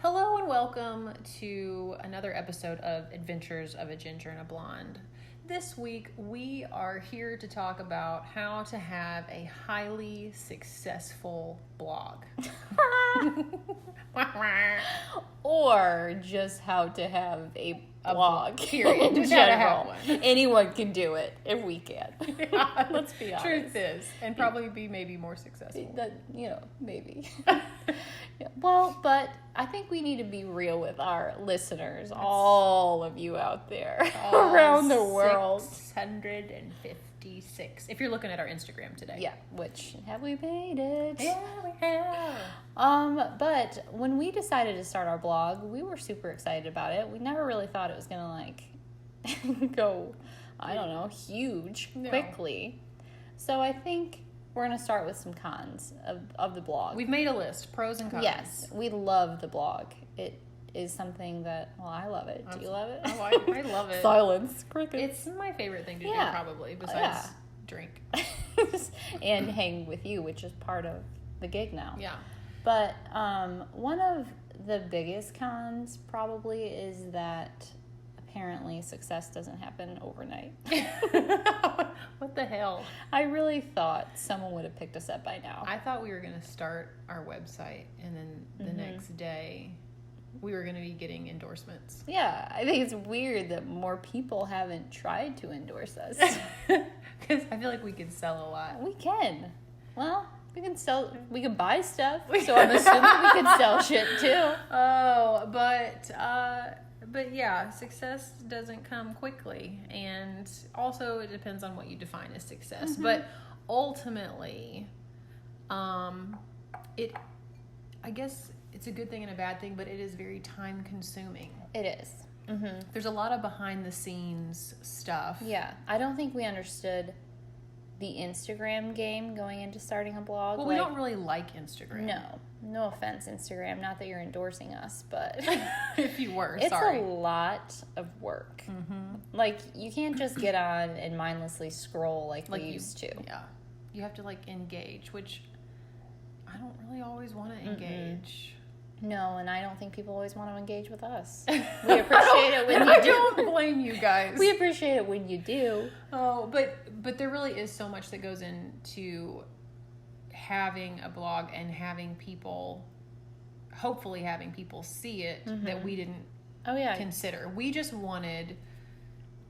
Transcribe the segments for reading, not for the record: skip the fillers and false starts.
Hello and welcome to another episode of Adventures of a Ginger and a Blonde. This week we are here to talk about how to have a highly successful blog. Or just how to have a blog, period. In Just how to have general. one. Anyone can do it if we can. Yeah, Let's be honest. Truth is, and probably be maybe more successful. That, maybe. Yeah. Well, but I think we need to be real with our listeners, all of you out there around the world. 656. If you're looking at our Instagram today. Yeah, which, have we made it? Yeah, we have. But when we decided to start our blog, we were super excited about it. We never really thought it was gonna go, huge quickly. So I think we're gonna start with some cons of the blog. We've made a list, pros and cons. Yes, we love the blog. It is something that, I love it. Do you love it? Oh, I love it. Silence, crickets. It's my favorite thing to do, probably, besides Yeah. drink. And hang with you, which is part of the gig now. Yeah. But one of the biggest cons probably is that apparently success doesn't happen overnight. What the hell? I really thought someone would have picked us up by now. I thought we were going to start our website, and then the next day we were going to be getting endorsements. Yeah, I think it's weird that more people haven't tried to endorse us. Because I feel like we could sell a lot. We can. Well, we can buy stuff, so I'm assuming we can sell shit too. Oh, but yeah, success doesn't come quickly, and also it depends on what you define as success. Mm-hmm. But ultimately, I guess it's a good thing and a bad thing, but it is very time consuming. It is. Mm-hmm. There's a lot of behind the scenes stuff. Yeah, I don't think we understood the Instagram game going into starting a blog. Well, we don't really like Instagram. No offense, Instagram. Not that you're endorsing us, but If you were, it's sorry. a lot of work. Mm-hmm. Like, you can't just get on and mindlessly scroll like we used to. Yeah. You have to, engage, which I don't really always want to engage. No, and I don't think people always want to engage with us. We appreciate it when you do. I don't blame you guys. We appreciate it when you do. Oh, but there really is so much that goes into having a blog and hopefully having people see it that we didn't consider. We just wanted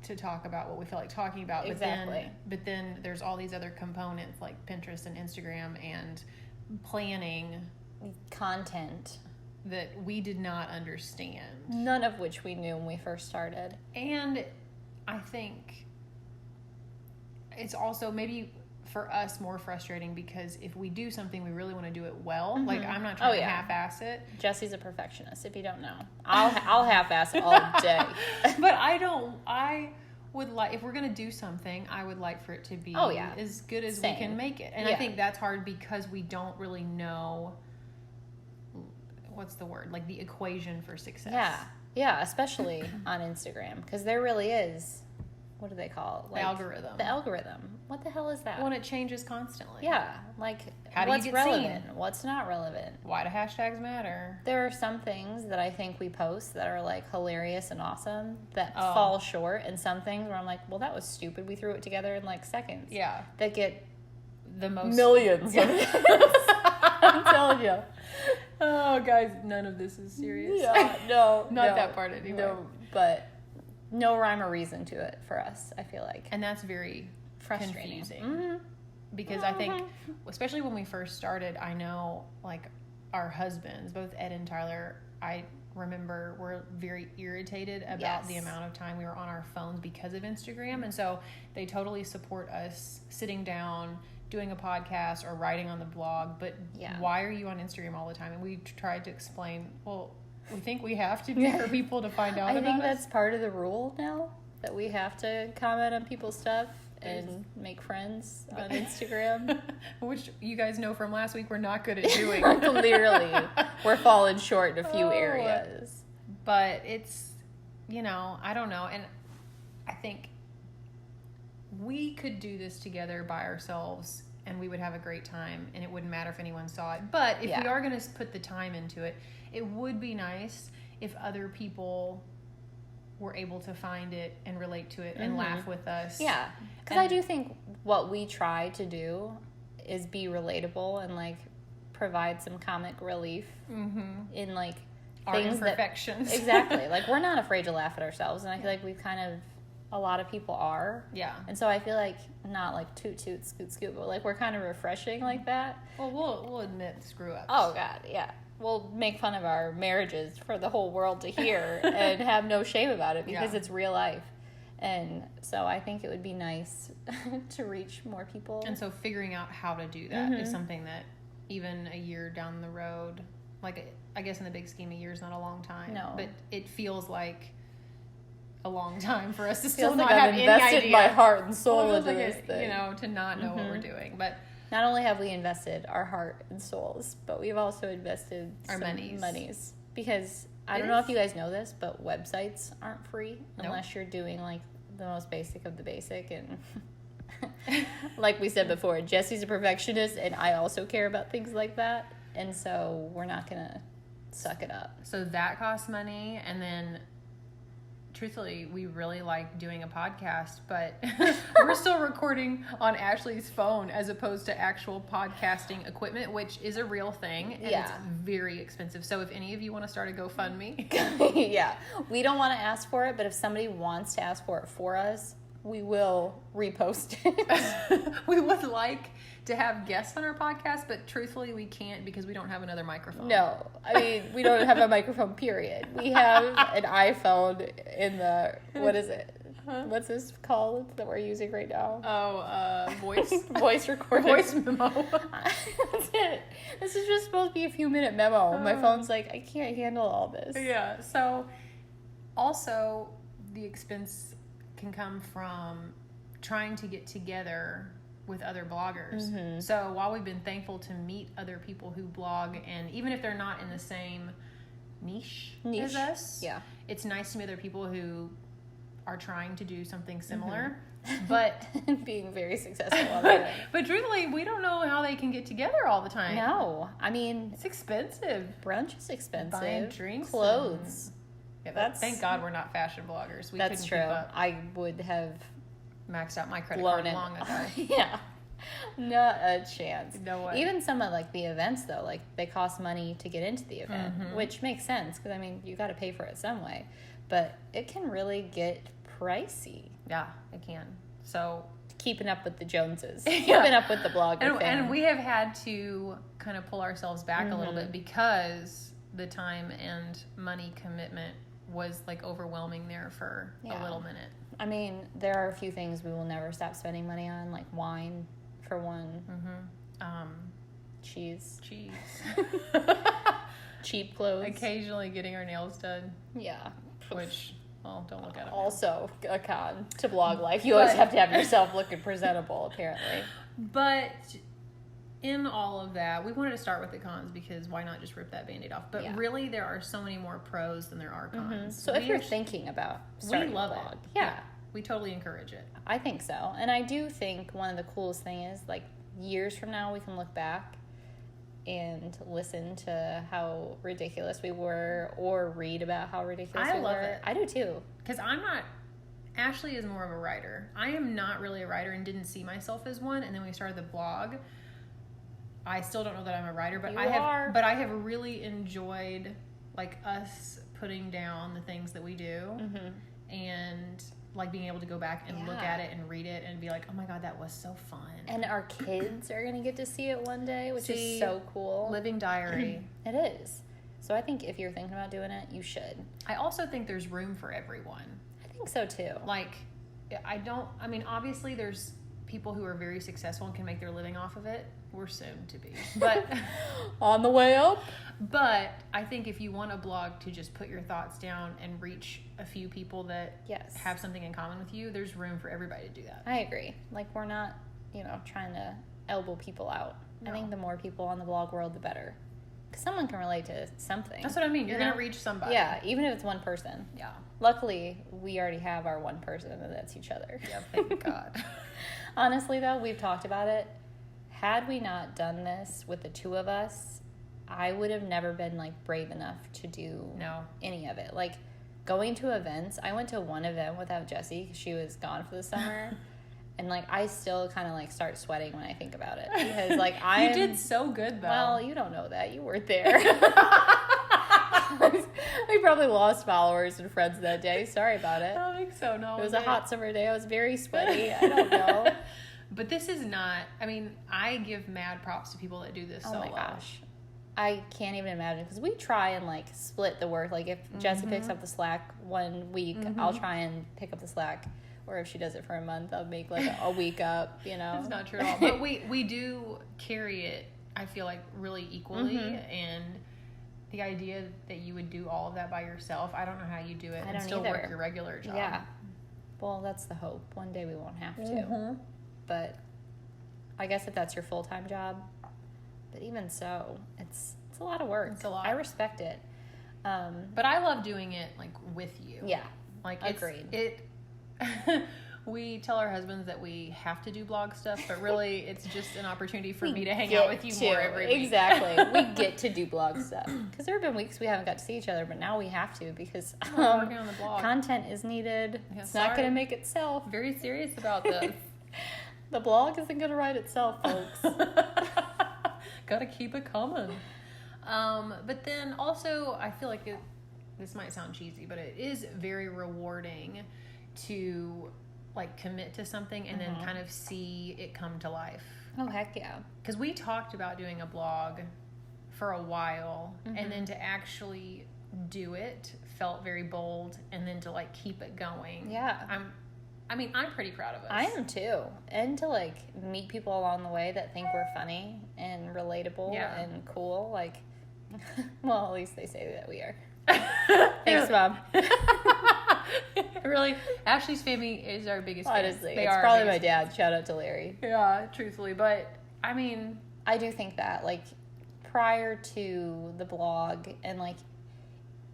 to talk about what we felt like talking about. Exactly. But then there's all these other components like Pinterest and Instagram and planning Content. that we did not understand. None of which we knew when we first started. And I think it's also maybe for us more frustrating because if we do something, we really want to do it well. Mm-hmm. I'm not trying to half-ass it. Jesse's a perfectionist, if you don't know. I'll half-ass all day. But I would like, if we're going to do something, I would like for it to be as good as we can make it. And I think that's hard because we don't really know, what's the word? The equation for success. Yeah, especially on Instagram. Because there really is, what do they call it? The algorithm. The algorithm. What the hell is that? Well, it changes constantly. Yeah, How do what's you get relevant? seen? What's not relevant? Why do hashtags matter? There are some things that I think we post that are hilarious and awesome that fall short, and some things where I'm like, well, that was stupid. We threw it together in seconds. Yeah. That get The most millions of hits. I'm telling you. Oh, guys, none of this is serious. Yeah, no. Not that part anyway. No, but no rhyme or reason to it for us, I feel like. And that's very Frustrating. confusing. Mm-hmm. Because I think, especially when we first started, I know, our husbands, both Ed and Tyler, I remember were very irritated about the amount of time we were on our phones because of Instagram. And so they totally support us sitting down, doing a podcast or writing on the blog. But why are you on Instagram all the time? And we tried to explain, well, we think we have to be for people to find out I about think us. that's part of the rule now, that we have to comment on people's stuff and make friends on Instagram. Which you guys know from last week we're not good at doing. Clearly. We're falling short in a few areas. But it's, I don't know. And I think we could do this together by ourselves and we would have a great time, and it wouldn't matter if anyone saw it. But if we are going to put the time into it, it would be nice if other people were able to find it and relate to it and laugh with us. Yeah, because I do think what we try to do is be relatable and like provide some comic relief in like our things imperfections. Exactly. Like, we're not afraid to laugh at ourselves, and I feel like we've kind of, a lot of people are. Yeah. And so I feel like, not like toot toot scoot scoot, but like we're kind of refreshing like that. Well, we'll admit screw ups. Oh God, yeah. We'll make fun of our marriages for the whole world to hear and have no shame about it because it's real life. And so I think it would be nice to reach more people. And so figuring out how to do that is something that even a year down the road, like, I guess in the big scheme, a year is not a long time. No. But it feels like a long time for us to Feels still like not I've have any invested idea. my heart and soul Well, it into feels this like thing. You know, to not know what we're doing. But not only have we invested our heart and souls, but we've also invested our some monies. Because I It don't know is. if you guys know this, but websites aren't free Nope. unless you're doing like the most basic of the basic. And like we said before, Jesse's a perfectionist, and I also care about things like that. And so we're not going to suck it up. so that costs money. And then, truthfully, we really like doing a podcast, but we're still recording on Ashley's phone as opposed to actual podcasting equipment, which is a real thing, and it's very expensive. So if any of you want to start a GoFundMe, Yeah. We don't want to ask for it, but if somebody wants to ask for it for us, we will repost it. we would like to have guests on our podcast, but truthfully, we can't because we don't have another microphone. No, I mean, we don't have a microphone, period. We have an iPhone in the, what is it? What's this called that we're using right now? Voice Voice recording. voice memo. That's it. This is just supposed to be a few minute memo. My phone's like, I can't handle all this. Yeah. So, also, the expense can come from trying to get together with other bloggers. So while we've been thankful to meet other people who blog, and even if they're not in the same niche. as us, it's nice to meet other people who are trying to do something similar. But being very successful on it. But truthfully, we don't know how they can get together all the time. No, I mean, It's expensive. brunch is expensive. Buying drinks, clothes. Yeah, That's- thank God we're not fashion bloggers. We That's couldn't true. keep up. I would have Maxed out my credit blown card it. long ago. Yeah, not a chance. No way. Even some of like the events though, like they cost money to get into the event, which makes sense because I mean you got to pay for it some way, but it can really get pricey. Yeah, I can. So Keeping up with the Joneses, Yeah. keeping up with the blogger and fam. we have had to kind of pull ourselves back a little bit because the time and money commitment was like overwhelming there for a little minute. I mean, there are a few things we will never stop spending money on, like wine for one, cheese, cheap clothes. Occasionally getting our nails done, Yeah. which, well, don't look at it. Also a con to blog life. You always have to have yourself looking presentable, apparently. But in all of that, we wanted to start with the cons because why not just rip that Band-Aid off? But really, there are so many more pros than there are cons. So if you're thinking about starting we love a blog, it. yeah, we totally encourage it. I think so. And I do think one of the coolest thing is like years from now we can look back and listen to how ridiculous we were or read about how ridiculous we were. I love it. I do too. Because Ashley is more of a writer. I am not really a writer and didn't see myself as one. And then we started the blog. I still don't know that I'm a writer, but I have really enjoyed like us putting down the things that we do and like being able to go back and look at it and read it and be like, oh my God, that was so fun. And our kids are going to get to see it one day, which is so cool. Living diary. It is. So I think if you're thinking about doing it, you should. I also think there's room for everyone. I think so too. Like, obviously there's people who are very successful and can make their living off of it. We're soon to be. But on the way up. But I think if you want a blog to just put your thoughts down and reach a few people that have something in common with you, there's room for everybody to do that. I agree. Like, we're not, trying to elbow people out. No. I think the more people on the blog world, the better. Because someone can relate to something. That's what I mean. You're going to reach somebody. Yeah, even if it's one person. Yeah. Luckily, we already have our one person, and that's each other. Yeah, thank God. Honestly, though, we've talked about it. had we not done this with the two of us, I would have never been like brave enough to do any of it. Like going to events, I went to one event without Jessie because she was gone for the summer. And like I still kind of like start sweating when I think about it because like You did so good though. Well, you don't know that. You weren't there. We probably lost followers and friends that day. Sorry about it. I don't think so. No, it was a hot summer day. I was very sweaty. I don't know. But this is not, I mean, I give mad props to people that do this solo. Oh my gosh. I can't even imagine because we try and like split the work. Like if Jessie picks up the slack 1 week, I'll try and pick up the slack. Or if she does it for a month, I'll make like a week up, you know. That's not true at all. But we do carry it, I feel like, really equally. And the idea that you would do all of that by yourself, I don't know how you do it and still work your regular job. Yeah. Well, that's the hope. One day we won't have to. But I guess if that's your full-time job. But even so, it's a lot of work. It's a lot. I respect it. But I love doing it like with you. Yeah. Like agreed. We tell our husbands that we have to do blog stuff, but really it's just an opportunity for me to hang out with you more every week. Exactly. We get to do blog stuff. Because there have been weeks we haven't got to see each other, but now we have to because we're working on the blog. Content is needed. Yeah, it's not going to make itself. Very serious about this. The blog isn't going to write itself, folks. Gotta keep it coming. But then also, I feel like this might sound cheesy, but it is very rewarding to like commit to something and then kind of see it come to life. Oh, heck yeah. Because we talked about doing a blog for a while and then to actually do it felt very bold, and then to like keep it going. Yeah. I'm pretty proud of us. I am too. And to like meet people along the way that think we're funny and relatable and cool. Like, well, at least they say that we are. Thanks, Mom. Really, Ashley's family is our biggest fan. Honestly, it's probably my dad. Shout out to Larry. Yeah, truthfully. But, I mean... I do think that, like, prior to the blog and, like,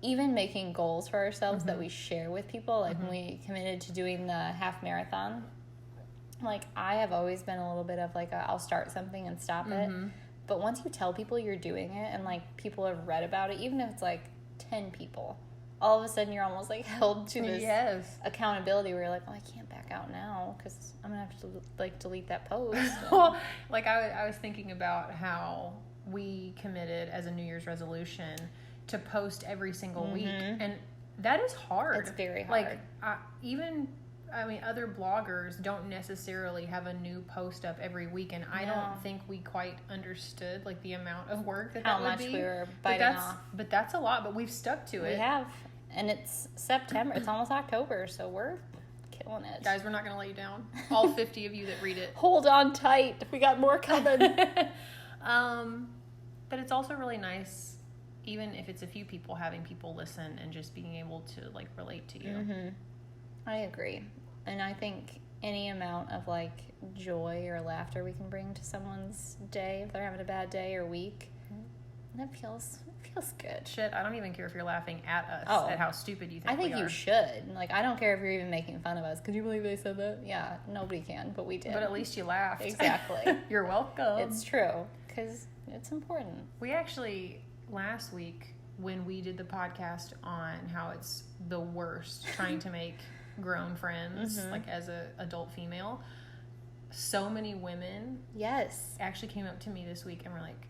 even making goals for ourselves that we share with people, like when we committed to doing the half marathon, like, I have always been a little bit of, like, I'll start something and stop it. But once you tell people you're doing it and, like, people have read about it, even if it's, like, 10 people, all of a sudden you're almost like held to this accountability where you're like, well, I can't back out now because I'm gonna have to like delete that post. Well, like I was thinking about how we committed as a New Year's resolution to post every single week, and that is hard. It's very hard. Like other bloggers don't necessarily have a new post up every week, and I don't think we quite understood like the amount of work that would be. How much we were biting off. But that's a lot. But we've stuck to it. We have. And it's September. It's almost October, so we're killing it. Guys, we're not going to let you down. All 50 of you that read it. Hold on tight. We got more coming. But it's also really nice, even if it's a few people, having people listen and just being able to, like, relate to you. I agree. And I think any amount of, like, joy or laughter we can bring to someone's day, if they're having a bad day or week, that feels good. Shit, I don't even care if you're laughing at us, at how stupid you think we are. I think you should. Like, I don't care if you're even making fun of us. Could you believe they said that? Yeah, nobody can, but we did. But at least you laughed. Exactly. You're welcome. It's true, because it's important. We actually, last week, when we did the podcast on how it's the worst trying to make grown friends, like as an adult female, so many women actually came up to me this week and were like,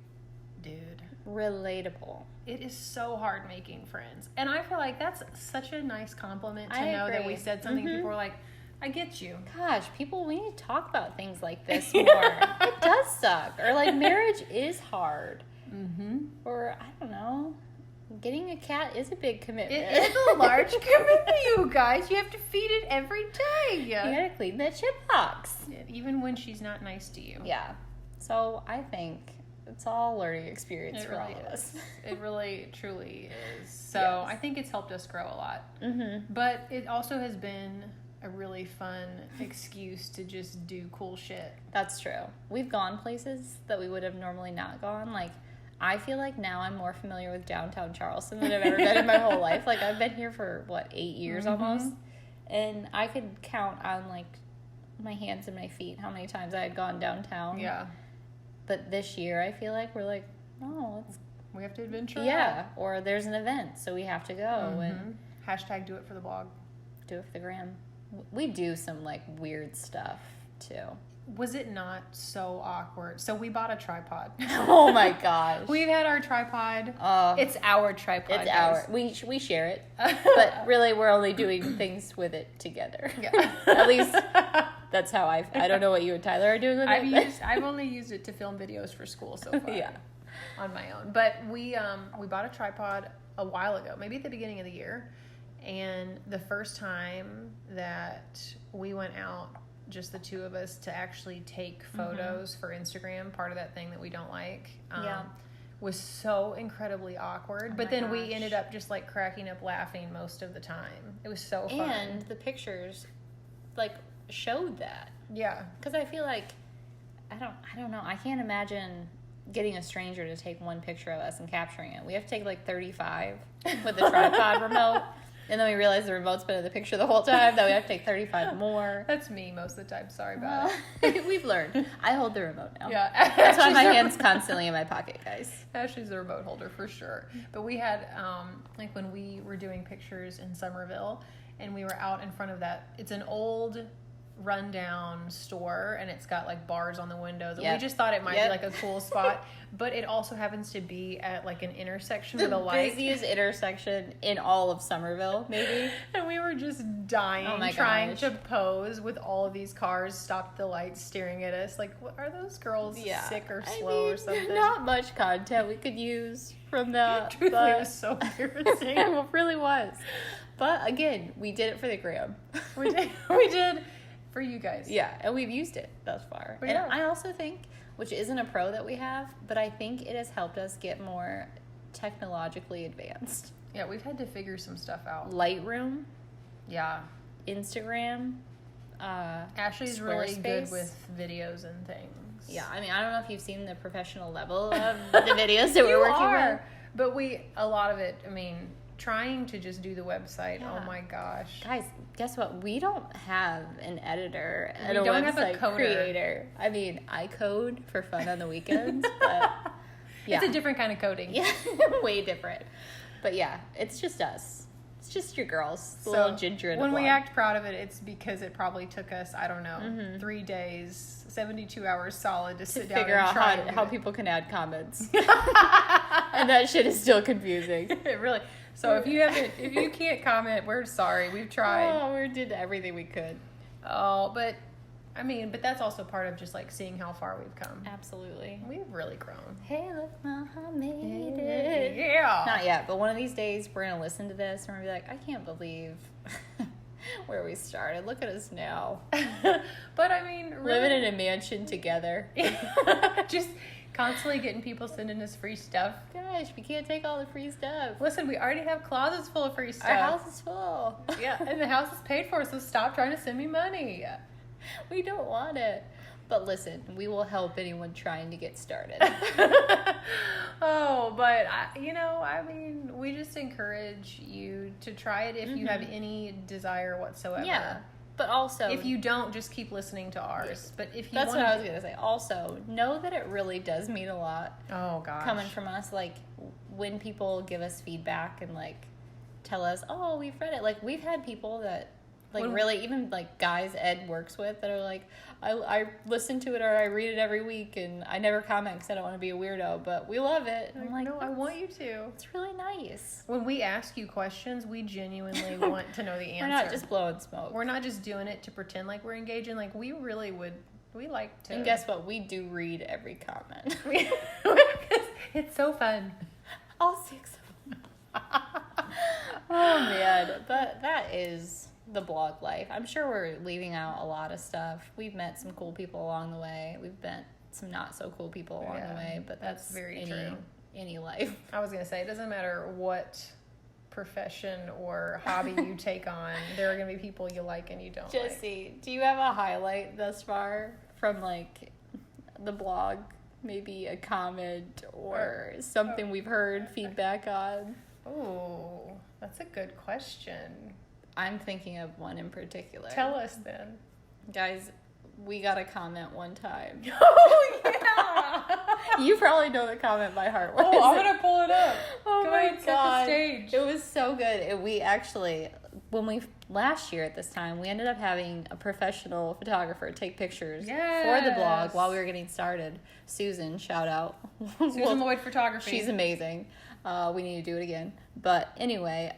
dude, relatable. It is so hard making friends. And I feel like that's such a nice compliment to know that we said something. People were like, I get you. Gosh, people, we need to talk about things like this more. It does suck. Or like marriage is hard. Or I don't know. Getting a cat is a big commitment. It is a large commitment, you guys. You have to feed it every day. You gotta clean the chip box. Even when she's not nice to you. Yeah. So I think it's all learning experience for all of us. It really, truly is. So I think it's helped us grow a lot. But it also has been a really fun excuse to just do cool shit. That's true. We've gone places that we would have normally not gone. Like, I feel like now I'm more familiar with downtown Charleston than I've ever been in my whole life. Like, I've been here for, 8 years almost? And I could count on, like, my hands and my feet how many times I had gone downtown. Yeah. But this year, I feel like we're like, oh, we have to adventure. Yeah, or there's an event, so we have to go and hashtag do it for the blog. Do it for the gram. We do some like weird stuff too. Was it not so awkward? So we bought a tripod. Oh my gosh. We've had our tripod. It's our tripod. It's our. We share it, but really we're only doing things with it together. Yeah. At least that's how I don't know what you and Tyler are doing with it. I've only used it to film videos for school so far. Yeah. On my own. But we bought a tripod a while ago, maybe at the beginning of the year. And the first time that we went out, just the two of us, to actually take photos for Instagram, part of that thing that we don't like, was so incredibly awkward. But then we ended up just like cracking up laughing most of the time. It was so fun. And the pictures like showed that. Yeah. Because I feel like, I don't know, I can't imagine getting a stranger to take one picture of us and capturing it. We have to take like 35 with the tripod remote. And then we realize the remote's been in the picture the whole time, that we have to take 35 more. That's me most of the time. Sorry about it. We've learned. I hold the remote now. Yeah. That's why my hand's constantly in my pocket, guys. Ashley's the remote holder for sure. But we had, like when we were doing pictures in Somerville, and we were out in front of that, it's an old rundown store, and it's got like bars on the windows. And we just thought it might be like a cool spot, but it also happens to be at like an intersection with a light. The busiest intersection in all of Somerville, maybe. And we were just dying trying to pose with all of these cars stopped the lights staring at us. Like, what, are those girls sick or slow or something? Not much content we could use from that. Truthfully, it was so embarrassing. It really was. But again, we did it for the gram. We did. For you guys. Yeah, and we've used it thus far. And I also think, which isn't a pro that we have, but I think it has helped us get more technologically advanced. Yeah, we've had to figure some stuff out. Lightroom. Yeah. Instagram. Ashley's really good with videos and things. Yeah, I mean, I don't know if you've seen the professional level of the videos that we're working with. But a lot of it, I mean, trying to just do the website, oh my gosh. Guys, guess what? We don't have an editor and we don't have a coder. Creator. I mean, I code for fun on the weekends, but it's a different kind of coding. Yeah, way different. But yeah, it's just us. It's just your girls, the little ginger in a When blog. we act proud of it, it's because it probably took us, I don't know, 3 days, 72 hours solid to sit down figure and out try how people can add comments. And that shit is still confusing. It really. So if you can't comment, we're sorry. We've tried. Oh, we did everything we could. Oh, but I mean, but that's also part of just like seeing how far we've come. Absolutely. We've really grown. Hey, look, Mama made it. Yeah. Not yet, but one of these days we're going to listen to this and we're going to be like, I can't believe where we started. Look at us now. But I mean, really, living in a mansion together. Just constantly getting people sending us free stuff. Gosh, we can't take all the free stuff. Listen, we already have closets full of free stuff. Our house is full. Yeah, and the house is paid for, so stop trying to send me money. We don't want it. But listen, we will help anyone trying to get started. Oh, but I mean, we just encourage you to try it if you have any desire whatsoever. Yeah. But also, if you don't, just keep listening to ours. But if you that's what I was gonna say. Also, know that it really does mean a lot. Oh gosh, coming from us, like when people give us feedback and like tell us, "Oh, we've read it." Like we've had people that, like really, even like guys Ed works with that are like, I listen to it or I read it every week and I never comment because I don't want to be a weirdo, but we love it. I'm like, no, I want you to. It's really nice. When we ask you questions, we genuinely want to know the answer. We're not just blowing smoke. We're not just doing it to pretend like we're engaging. Like we really would. We like to. And guess what? We do read every comment. It's so fun. All 6 of them. Oh man, but that is the blog life. I'm sure we're leaving out a lot of stuff. We've met some cool people along the way. We've met some not so cool people along the way, but that's very true. Any life. I was going to say, it doesn't matter what profession or hobby you take on, there are going to be people you like and you don't Jesse, do you have a highlight thus far from like the blog? Maybe a comment or something we've heard feedback on? Oh, that's a good question. I'm thinking of one in particular. Tell us then. Guys, we got a comment one time. Oh, yeah. You probably know the comment by heart. What Oh, is I'm it? gonna pull it up. Oh Go my ahead, set the god. stage. It was so good. We actually, last year at this time, we ended up having a professional photographer take pictures for the blog Yes. while we were getting started. Susan, shout out. Susan Lloyd Photography. She's amazing. We need to do it again. But anyway,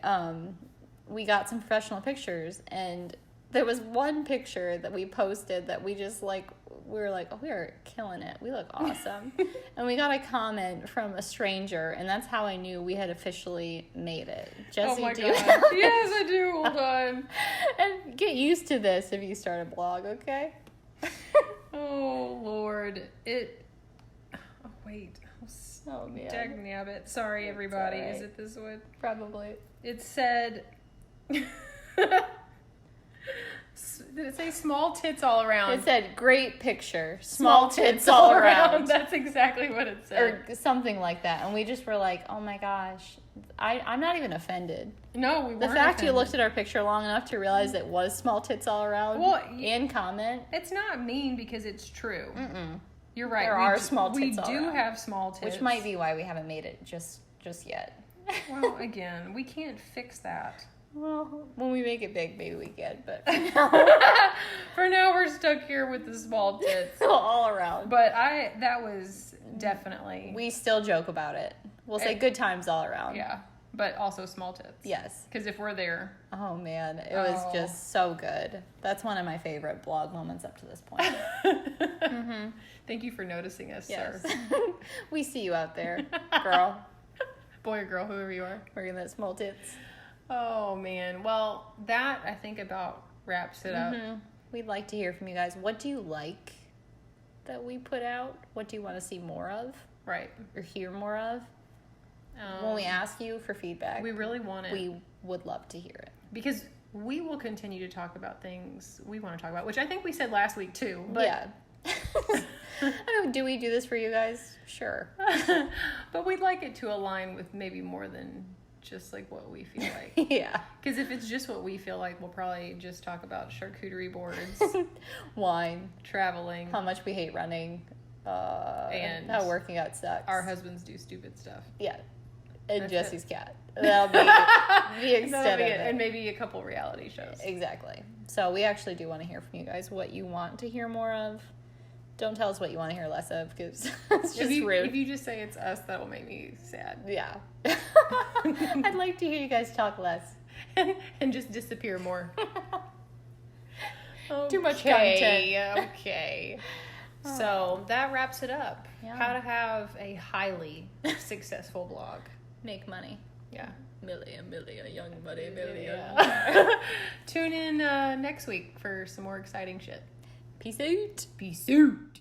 we got some professional pictures, and there was one picture that we posted that we just like, we were like, oh, we are killing it. We look awesome. And we got a comment from a stranger, and that's how I knew we had officially made it. Jesse, Oh my do god. you have Yes, I do. Hold on. And get used to this if you start a blog, okay? Oh Lord. Oh wait. Oh, man. Dag nabbit. Sorry, everybody. alright. Is it this one? Probably. It said. Did it say small tits all around? It said, great picture, small tits all around. That's exactly what it said. Or something like that. And we just were like, oh my gosh. I'm not even offended. No, we weren't. The fact you offended. looked at our picture long enough to realize it was small tits all around and comment. It's not mean because it's true. Mm-mm. You're right. There are small tits We all do around. have small tits. Which might be why we haven't made it just yet. Well, again, we can't fix that. Well, when we make it big, maybe we can, but For now, we're stuck here with the small tits. all around. But that was definitely. We still joke about it. We'll say good times all around. Yeah. But also small tits. Yes. Because if we're there. Oh man, it was just so good. That's one of my favorite blog moments up to this point. Mm-hmm. Thank you for noticing us, Yes. sir. We see you out there, girl. Boy or girl, whoever you are. Wearing that small tits. Oh, man. Well, that, I think, about wraps it up. Mm-hmm. We'd like to hear from you guys. What do you like that we put out? What do you want to see more of Right. or hear more of? When we ask you for feedback, We really want it. we would love to hear it. Because we will continue to talk about things we want to talk about, which I think we said last week, too. But, Yeah. I mean, do we do this for you guys? Sure. but we'd like it to align with maybe more than just, like, what we feel like. Yeah. Because if it's just what we feel like, we'll probably just talk about charcuterie boards, Wine. traveling, How much we hate running. And how working out sucks. our husbands do stupid stuff. Yeah. And That's Jesse's cat. That'll be the That'll extent be of it. it. And maybe a couple reality shows. Exactly. So we actually do want to hear from you guys what you want to hear more of. Don't tell us what you want to hear less of because it's just rude. If you just say it's us, that will make me sad. Yeah. I'd like to hear you guys talk less. And just disappear more. Too much content. Okay. Oh. So that wraps it up. Yeah. How to have a highly successful blog. Make money. Yeah. Million, young money, Yeah. Tune in next week for some more exciting shit. Peace out. Peace out.